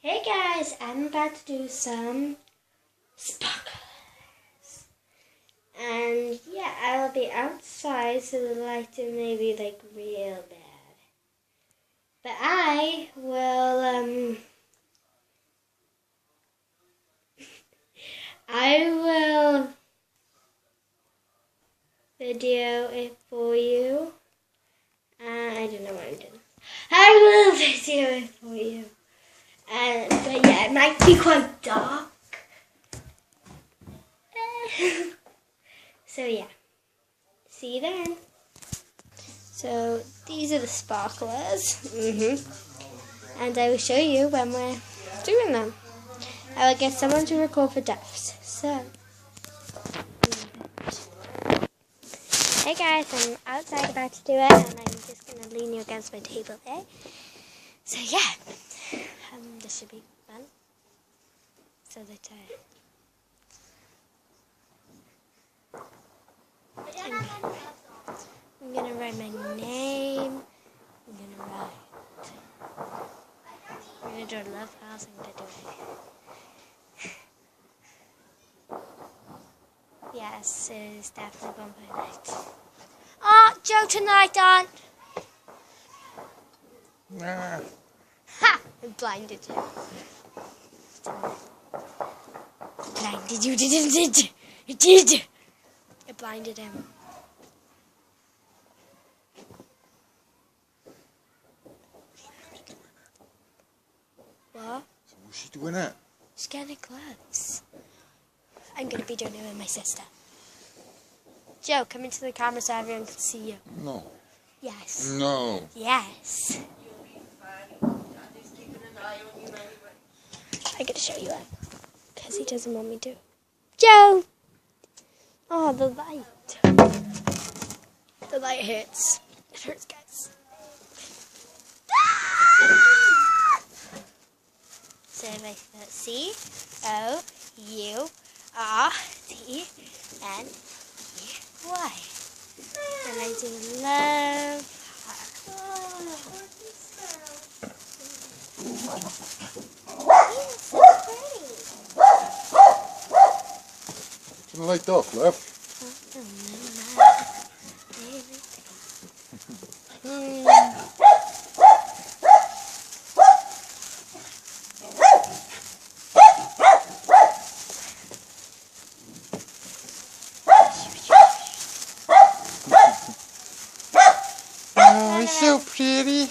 Hey guys, I'm about to do some sparklers. And yeah, I'll be outside so the lighting may be like real bad. But I will video it for you. I don't know what I'm doing. I will video it for you. But yeah, it might be quite dark. So yeah, see you then. So these are the sparklers. And I will show you when we're doing them. I will get someone to record for deaths. So, hey guys, I'm outside about to do it, and I'm just going to lean you against my table there. So yeah, this should be fun. So that I'm going to write my name. I'm going to do a love house. I'm going to do it. Yes, it's definitely Bonfire night. Oh, Joe tonight on. Nah. Ha! I blinded you. Blinded you, didn't it? You did. I blinded him. What? So what's she doing that? She's getting gloves. I'm going to be doing it with my sister. Joe, come into the camera so everyone can see you. No. Yes. No. Yes. I'm going to show you it. Because he doesn't want me to. Joe! Oh, the light. The light hurts. It hurts, guys. So if I put C-O-U-R-T-N-E-Y. And I do love Turn the light off, love. Oh, it's so pretty.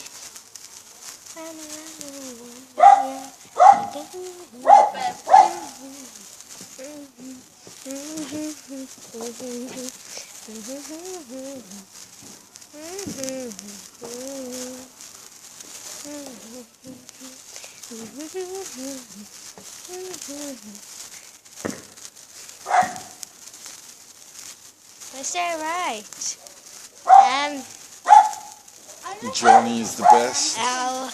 Is that right? Johnny is the best. L-O-L-O-V-Y-A-Y.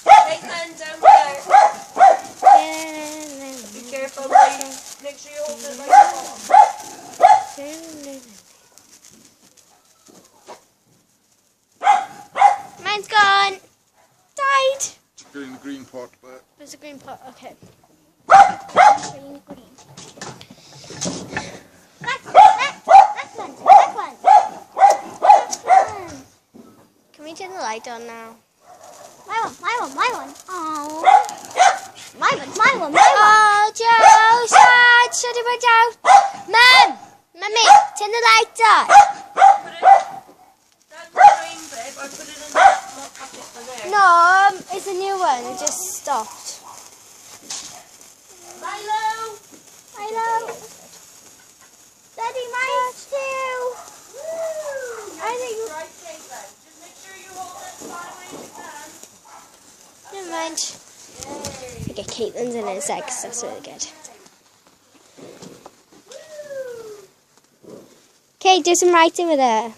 Take them down there. Be careful, lady. Make sure you hold it like that. Mine's gone. Died. Stick it in the green pot, but There's a green pot. Okay. Green. That one. Can we turn the light on now? My one. Oh. My one. Oh, Joe, shut it down. Mummy, turn the light on. Put it. That's the green bit. Or put it in that pocket for there. No, it's a new one. It just stopped. Milo. Daddy, mine too. Woo! I think you. Right, Caitlin. Just make sure you hold it as far away as you can. Never mind. Okay, Caitlin's in it a sec, 'cause that's really good. Okay, do some writing with her.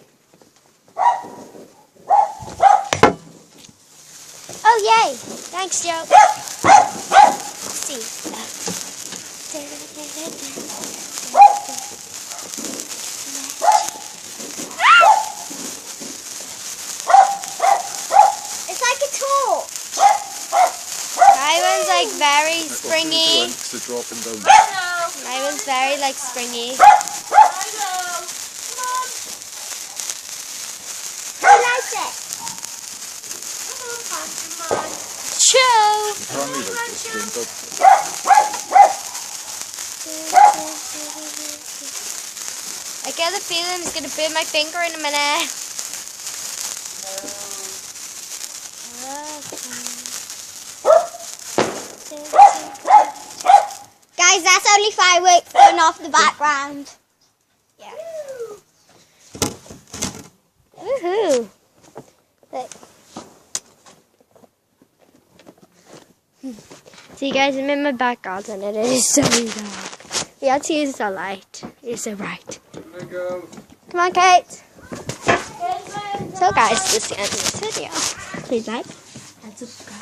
Oh, yay! Thanks, Joe. See. It's like a torch. My one's like very springy. They're dropping down. My one's very like springy. Who likes it? Show! Apparently like this green dog. I get the feeling it's gonna burn my finger in a minute. Guys, that's only fireworks going off the background. Yeah. Woohoo! Look. See guys, I'm in my back garden and it is so dark. We have to use the light. You're so bright. There you go. Come on, Kate. So guys, this is the end of this video. Please like and subscribe.